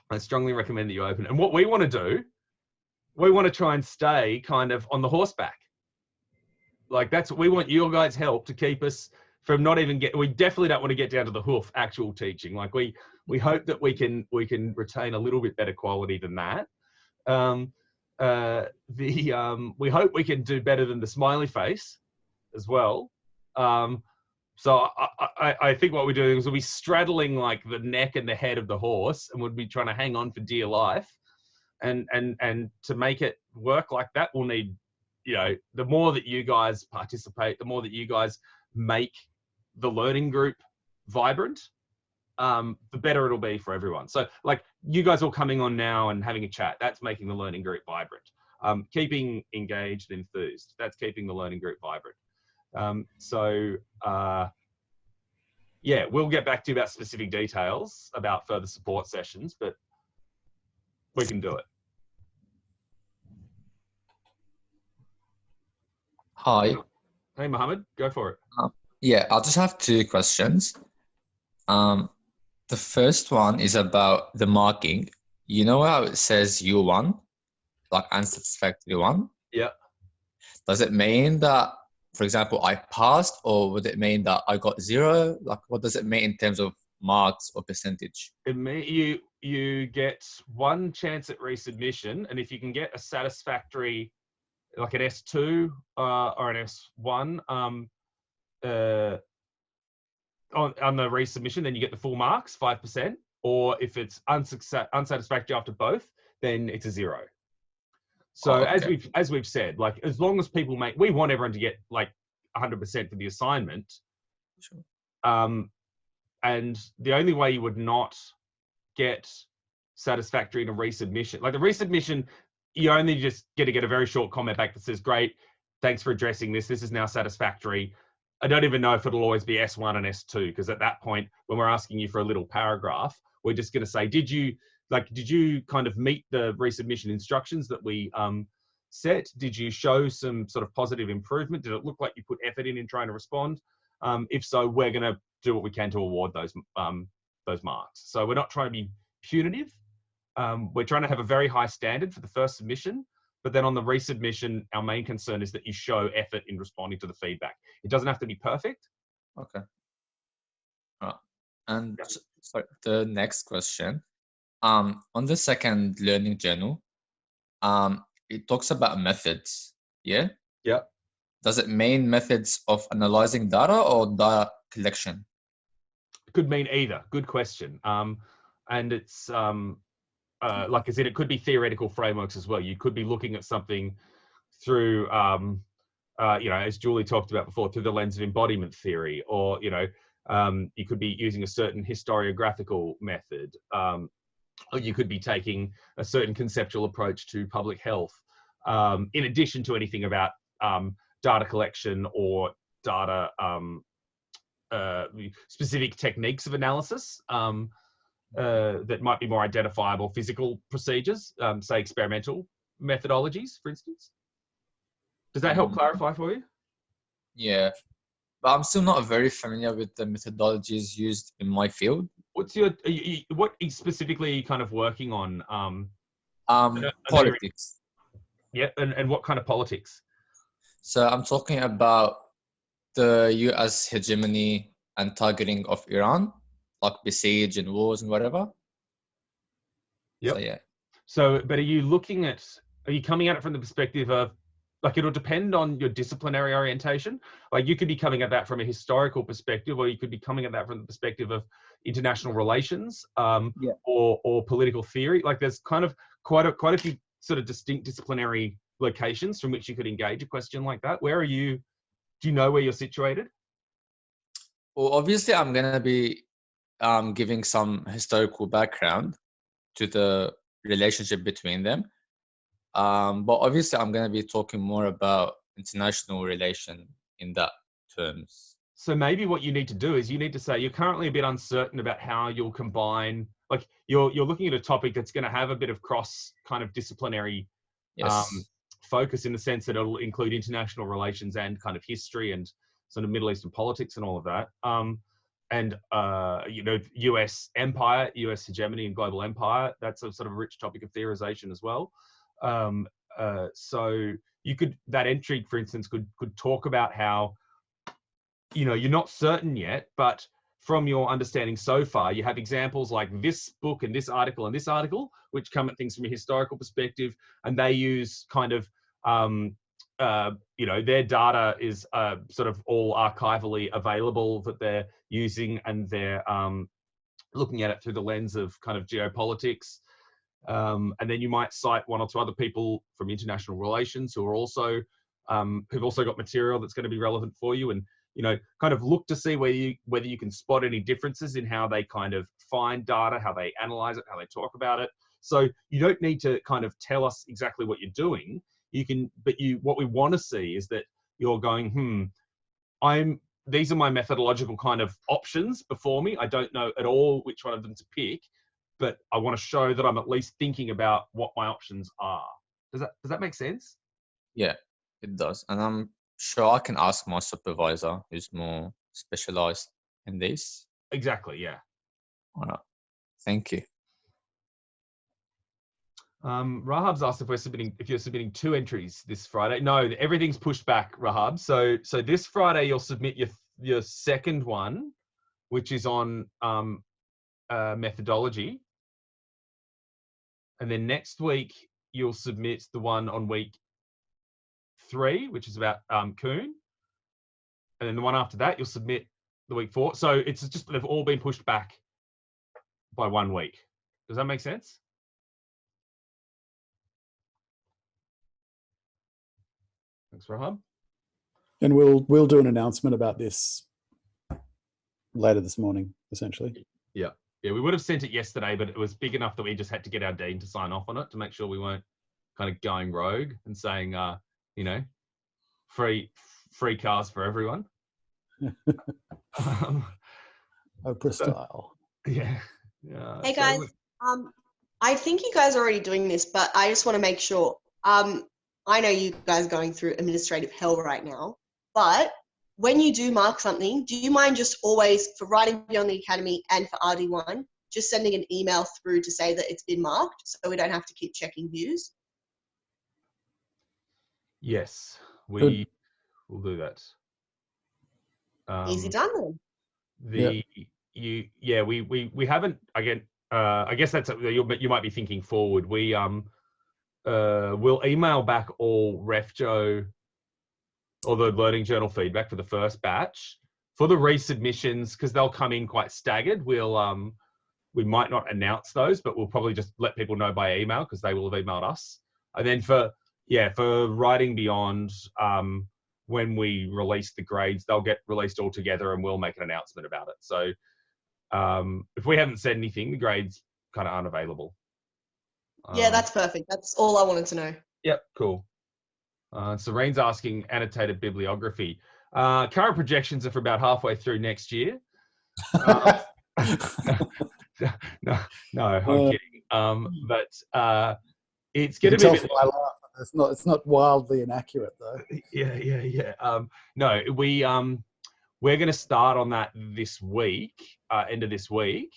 I strongly recommend that you open it. And what we want to do, we want to try and stay kind of on the horseback. Like that's what we want your guys' help to keep us from not even we definitely don't want to get down to the hoof actual teaching. Like we hope that we can retain a little bit better quality than that. We hope we can do better than the smiley face as well. So I think what we're doing is we'll be straddling like the neck and the head of the horse, and we'll be trying to hang on for dear life. And to make it work like that, we'll need, the more that you guys participate, the more that you guys make the learning group vibrant, the better it'll be for everyone. So like you guys all coming on now and having a chat, that's making the learning group vibrant. Keeping engaged and enthused, that's keeping the learning group vibrant. Yeah, we'll get back to you about specific details about further support sessions, but we can do it. Hi. Hey, Mohammed, go for it. Yeah, I just have two questions. The first one is about the marking. You know how it says U1, like unsatisfactory one? Yeah. Does it mean that, for example, I passed, or would it mean that I got 0? Like, what does it mean in terms of marks or percentage? It means you get one chance at resubmission, and if you can get a satisfactory, like an S2 or an S1 on the resubmission, then you get the full marks, 5%. Or if it's unsatisfactory after both, then it's a 0. So as we've said, like as long as people we want everyone to get like 100% for the assignment. Sure. And the only way you would not get satisfactory in a resubmission, like the resubmission, you only just get a very short comment back that says, great, thanks for addressing this. This is now satisfactory. I don't even know if it'll always be S1 and S2, because at that point, when we're asking you for a little paragraph, we're just going to say, did you kind of meet the resubmission instructions that we set? Did you show some sort of positive improvement? Did it look like you put effort in trying to respond? If so, we're going to do what we can to award those marks. So we're not trying to be punitive. We're trying to have a very high standard for the first submission, but then on the resubmission, our main concern is that you show effort in responding to the feedback. It doesn't have to be perfect. Okay. And so the next question, on the second learning journal, it talks about methods. Yeah. Yeah. Does it mean methods of analyzing data or data collection? It could mean either. Good question. And it's like I said, it could be theoretical frameworks as well. You could be looking at something through, as Julie talked about before, through the lens of embodiment theory, or you could be using a certain historiographical method, or you could be taking a certain conceptual approach to public health, in addition to anything about data collection or data specific techniques of analysis that might be more identifiable, physical procedures, say experimental methodologies, for instance. Does that help clarify for you? Yeah, but I'm still not very familiar with the methodologies used in my field. What specifically are you kind of working on? Politics. Yeah, and what kind of politics? So I'm talking about the US hegemony and targeting of Iran, like besiege and wars and whatever. Yep. So yeah. So, but are you coming at it from the perspective of, like, it'll depend on your disciplinary orientation. Like, you could be coming at that from a historical perspective, or you could be coming at that from the perspective of international relations, or political theory. Like, there's kind of quite a few sort of distinct disciplinary locations from which you could engage a question like that. Where are you? Do you know where you're situated? Well, obviously, I'm gonna be giving some historical background to the relationship between them. But obviously, I'm going to be talking more about international relation in that terms. So maybe what you need to do is you need to say you're currently a bit uncertain about how you'll combine, like you're looking at a topic that's going to have a bit of cross kind of disciplinary focus, in the sense that it'll include international relations and kind of history and sort of Middle Eastern politics and all of that. US empire, US hegemony and global empire, that's a sort of rich topic of theorization as well. So you could, that entry, for instance, could talk about how, you're not certain yet, but from your understanding so far, you have examples like this book and this article, which come at things from a historical perspective, and they use kind of, their data is sort of all archivally available that they're using, and they're looking at it through the lens of kind of geopolitics. And then you might cite one or two other people from international relations who are also, who've also got material that's going to be relevant for you, and kind of look to see whether you can spot any differences in how they kind of find data, how they analyze it, how they talk about it. So you don't need to kind of tell us exactly what you're doing. You can, but what we want to see is that you're going, these are my methodological kind of options before me. I don't know at all which one of them to pick, but I want to show that I'm at least thinking about what my options are. Does that make sense? Yeah, it does. And I'm sure I can ask my supervisor who's more specialized in this. Exactly, yeah. All right. Thank you. Rahab's asked if you're submitting 2 entries this Friday. No, everything's pushed back, Rahab. So this Friday you'll submit your second one, which is on methodology, and then next week you'll submit the one on week 3, which is about Kuhn, and then the one after that you'll submit the week 4. So it's just they've all been pushed back by 1 week. Does that make sense? Thanks, Rahab. And we'll do an announcement about this later this morning, essentially. Yeah, we would have sent it yesterday, but it was big enough that we just had to get our dean to sign off on it to make sure we weren't kind of going rogue and saying, free cars for everyone. Oprah style. Yeah. Hey guys, I think you guys are already doing this, but I just want to make sure. I know you guys are going through administrative hell right now, but when you do mark something, do you mind just always, for Writing Beyond the Academy and for RD1, just sending an email through to say that it's been marked so we don't have to keep checking views? Yes, we will do that. Easy done then. We haven't, again, I guess that's, you might be thinking forward. We'll email back all RefJo or the Learning Journal feedback for the first batch. For the resubmissions, because they'll come in quite staggered, we might not announce those, but we'll probably just let people know by email because they will have emailed us. And then for Writing Beyond, when we release the grades, they'll get released all together and we'll make an announcement about it. So if we haven't said anything, the grades kind of aren't available. Yeah, that's perfect. That's all I wanted to know. Yep, cool. Serene's asking annotated bibliography. Current projections are for about halfway through next year. No, I'm kidding. But it's going to be. It's not wildly inaccurate though. Yeah. No, we're going to start on that this week, end of this week.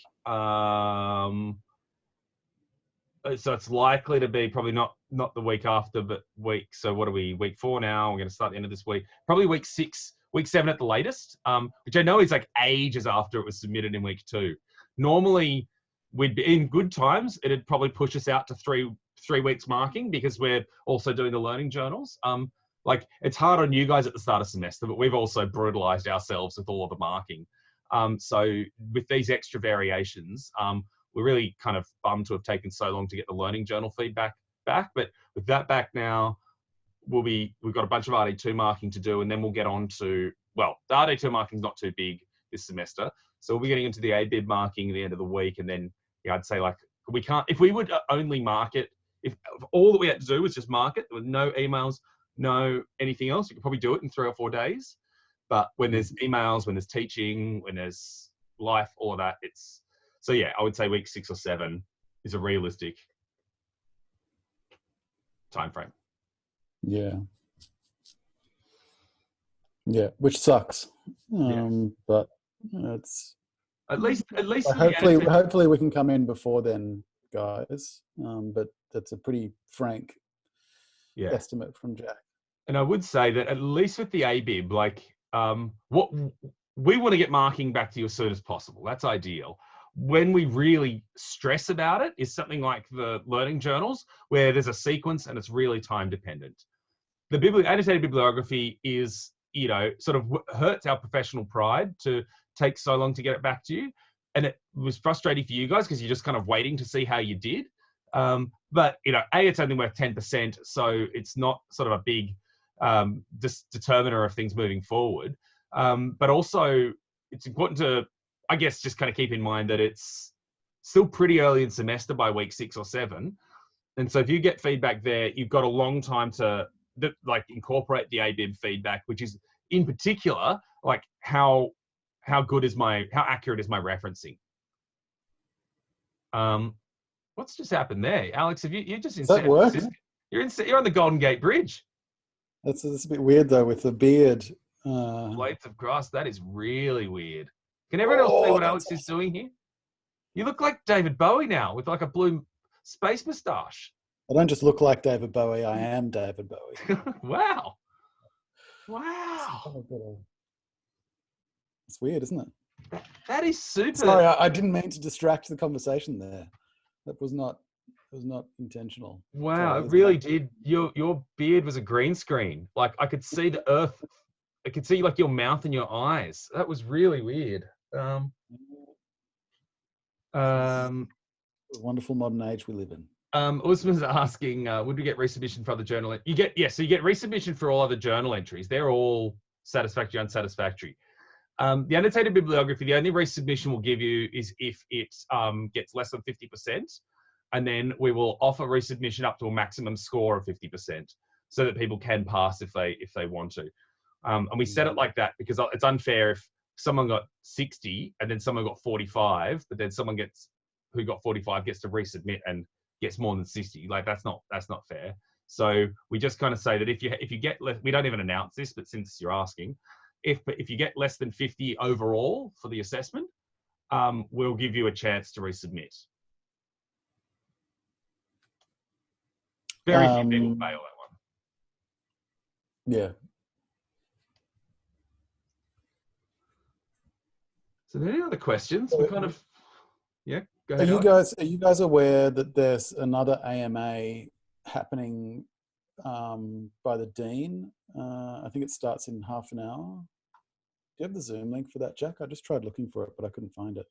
So it's likely to be probably not the week after, but week. So what are we? Week 4 now. We're going to start the end of this week. Probably week 6 week 7 at the latest, which I know is like ages after it was submitted in week 2. Normally, we'd be in good times. It'd probably push us out to three weeks marking because we're also doing the learning journals. Like it's hard on you guys at the start of semester, but we've also brutalized ourselves with all of the marking. So with these extra variations, we're really kind of bummed to have taken so long to get the learning journal feedback back. But with that back now, we've got a bunch of RD2 marking to do, and then we'll get on to, well, the RD2 marking is not too big this semester. So we'll be getting into the ABIB marking at the end of the week. And then yeah, I'd say like, we can't, if we would only mark it, if all that we had to do was just mark it with no emails, no anything else, you could probably do it in 3 or 4 days. But when there's emails, when there's teaching, when there's life, all of that, it's, so yeah, I would say week 6 or 7 is a realistic time frame. Yeah. Yeah, which sucks. But it's at least hopefully we can come in before then, guys. But that's a pretty frank estimate from Jack. And I would say that at least with the ABIB, like what we want to get marking back to you as soon as possible. That's ideal. When we really stress about it is something like the learning journals, where there's a sequence and it's really time dependent. The annotated bibliography is, you know, sort of hurts our professional pride to take so long to get it back to you. And it was frustrating for you guys because you're just kind of waiting to see how you did. But, you know, it's only worth 10%, so it's not sort of a big determiner of things moving forward. But also, it's important to, I guess, just kind of keep in mind that it's still pretty early in semester by week 6 or 7. And so if you get feedback there, you've got a long time to like incorporate the ABIB feedback, which is in particular, like how accurate is my referencing? What's just happened there? Alex, have you just in Does that work? You're on the Golden Gate Bridge. That's a bit weird though with the beard. Blades of grass, that is really weird. Can everyone else see what Alex is doing here? You look like David Bowie now with like a blue space moustache. I don't just look like David Bowie, I am David Bowie. Wow. It's weird, isn't it? That is super. Sorry, I didn't mean to distract the conversation there. That was not intentional. Wow, Sorry, it really did. Your beard was a green screen. Like I could see the earth. I could see like your mouth and your eyes. That was really weird. The wonderful modern age we live in. Usman's asking, would we get resubmission for other journal? So you get resubmission for all other journal entries. They're all satisfactory, unsatisfactory. The annotated bibliography, the only resubmission we'll give you is if it gets less than 50%, and then we will offer resubmission up to a maximum score of 50%, so that people can pass if they want to. And we set it like that because it's unfair if someone got 60 and then someone got 45, but then someone who got 45 gets to resubmit and gets more than 60. Like that's not fair. So we just kind of say that if you get less, we don't even announce this, but since you're asking, if you get less than 50 overall for the assessment, we'll give you a chance to resubmit. Very few people fail that one. Yeah. So are there any other questions? We kind of, yeah. Go Are ahead. you guys aware that there's another AMA happening by the Dean? I think it starts in half an hour. Do you have the Zoom link for that, Jack? I just tried looking for it, but I couldn't find it.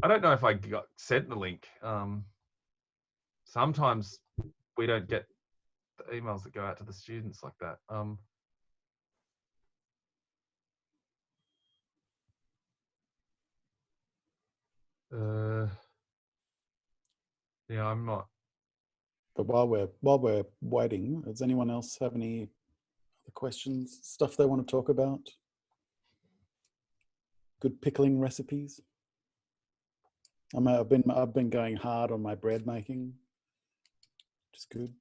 I don't know if I got sent the link. Sometimes we don't get the emails that go out to the students like that. Yeah, I'm not. But while we're waiting, does anyone else have any other questions, stuff they want to talk about? Good pickling recipes. I've been going hard on my bread making. Just good.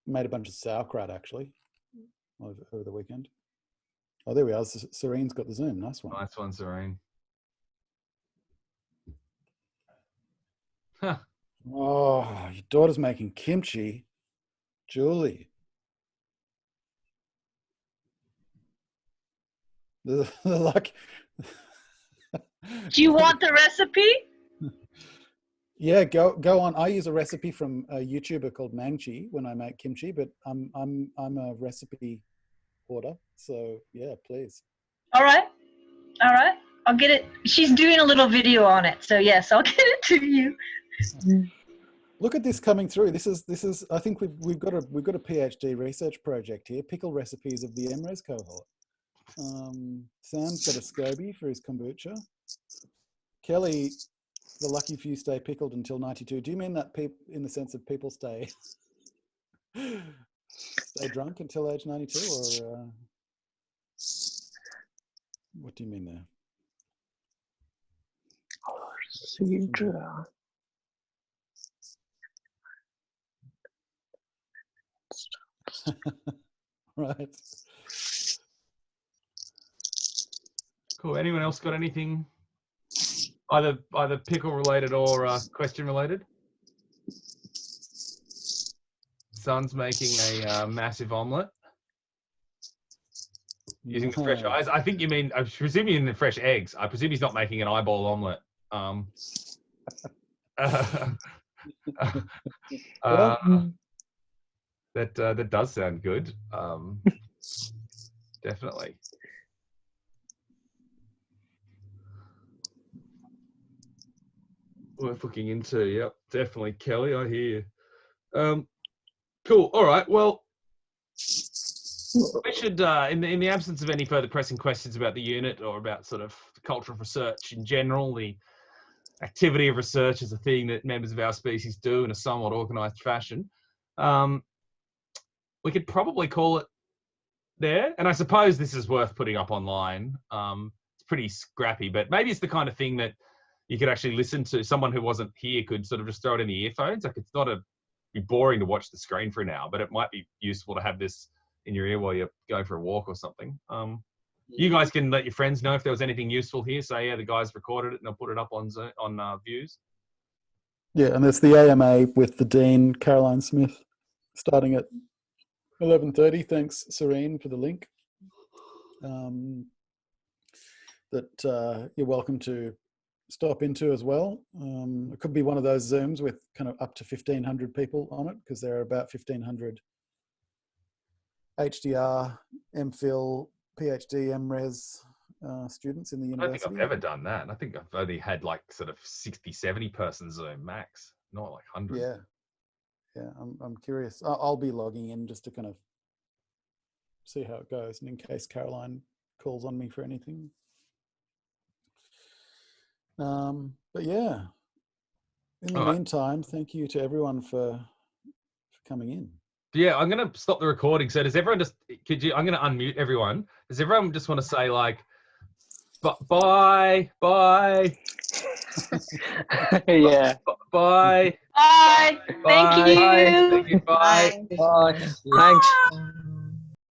Made a bunch of sauerkraut actually over the weekend. Oh, there we are. Serene's got the Zoom. Nice one. Nice one, Serene. Huh. Oh, your daughter's making kimchi. Julie. The luck. Do you want the recipe? Yeah, go on. I use a recipe from a YouTuber called Mangchi when I make kimchi, but I'm a recipe hoarder. So yeah, please. All right. I'll get it. She's doing a little video on it, so yes, I'll get it to you. Look at this coming through. This is. I think we've got a PhD research project here. Pickle recipes of the MRes cohort. Sam's got a SCOBY for his kombucha. Kelly, the lucky few stay pickled until 92. Do you mean that in the sense of people stay drunk until age 92, or what do you mean there? Right. Cool. Anyone else got anything either pickle related or question related? Son's making a massive omelette using the fresh eyes. I think you mean, I presume you mean the fresh eggs. I presume he's not making an eyeball omelette. That does sound good. Definitely. Worth looking into. Yep, definitely, Kelly. I hear you. Cool. All right. Well, we should, in the absence of any further pressing questions about the unit or about sort of the culture of research in general, the activity of research is a thing that members of our species do in a somewhat organised fashion. We could probably call it there. And I suppose this is worth putting up online. It's pretty scrappy, but maybe it's the kind of thing that you could actually listen to. Someone who wasn't here could sort of just throw it in the earphones. Like, it's not be boring to watch the screen for an hour, but it might be useful to have this in your ear while you're going for a walk or something. You guys can let your friends know if there was anything useful here. Say, yeah, the guys recorded it and I'll put it up on Views. Yeah, and there's the AMA with the Dean, Caroline Smith, starting at 11:30. Thanks, Serene, for the link. That you're welcome to stop into as well. It could be one of those Zooms with kind of up to 1,500 people on it, because there are about 1,500 HDR, MPhil, PhD, MRes students in the university. I don't think I've ever done that. I think I've only had like sort of 60, 70 person Zoom max, not like 100. Yeah, I'm curious. I'll be logging in just to kind of see how it goes, and in case Caroline calls on me for anything. But yeah, in the meantime, thank you to everyone for coming in. Yeah, I'm going to stop the recording. So does everyone just, I'm going to unmute everyone. Does everyone just want to say like, bye? Yeah. Bye. Bye. Thank you. Thank you. Bye. Bye. Thanks.